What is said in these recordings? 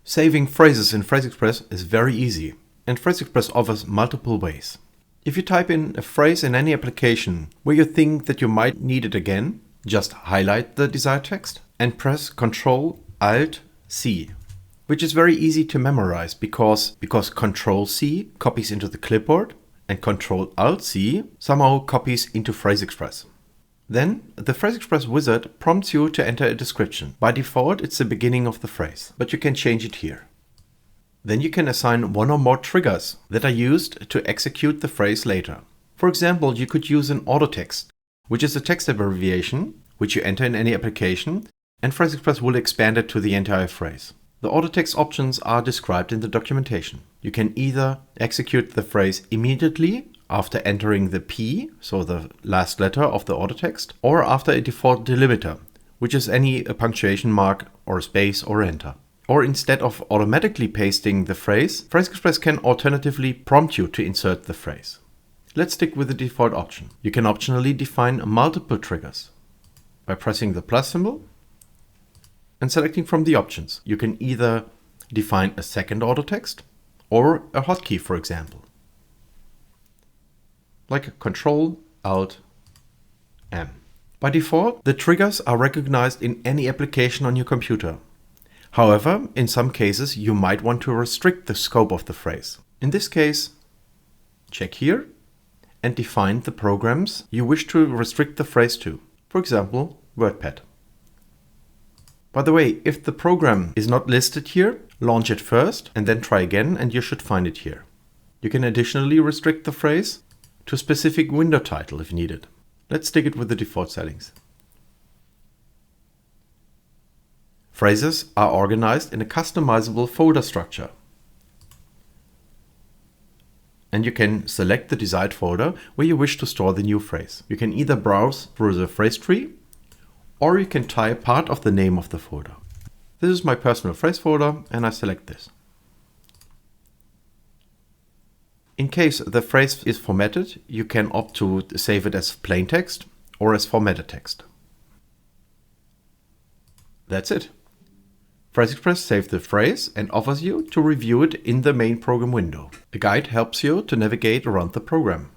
Saving phrases in PhraseExpress is very easy, and PhraseExpress offers multiple ways. If you type in a phrase in any application where you think that you might need it again, just highlight the desired text and press Ctrl-Alt-C, which is very easy to memorize because Ctrl-C copies into the clipboard and Ctrl-Alt-C somehow copies into PhraseExpress. Then, the PhraseExpress wizard prompts you to enter a description. By default, it's the beginning of the phrase, but you can change it here. Then you can assign one or more triggers that are used to execute the phrase later. For example, you could use an autotext, which is a text abbreviation, which you enter in any application, and PhraseExpress will expand it to the entire phrase. The autotext options are described in the documentation. You can either execute the phrase immediately after entering the P, so the last letter of the autotext, or after a default delimiter, which is any punctuation mark or space or enter. Or instead of automatically pasting the phrase, PhraseExpress can alternatively prompt you to insert the phrase. Let's stick with the default option. You can optionally define multiple triggers by pressing the plus symbol and selecting from the options. You can either define a second autotext or a hotkey, for example, like Ctrl-Alt-M. By default, the triggers are recognized in any application on your computer. However, in some cases, you might want to restrict the scope of the phrase. In this case, check here and define the programs you wish to restrict the phrase to. For example, WordPad. By the way, if the program is not listed here, launch it first and then try again and you should find it here. You can additionally restrict the phrase to a specific window title if needed. Let's stick it with the default settings. Phrases are organized in a customizable folder structure. And you can select the desired folder where you wish to store the new phrase. You can either browse through the phrase tree, or you can type part of the name of the folder. This is my personal phrase folder, and I select this. In case the phrase is formatted, you can opt to save it as plain text or as formatted text. That's it. PhraseExpress saves the phrase and offers you to review it in the main program window. A guide helps you to navigate around the program.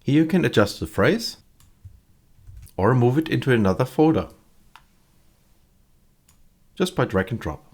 Here you can adjust the phrase or move it into another folder just by drag and drop.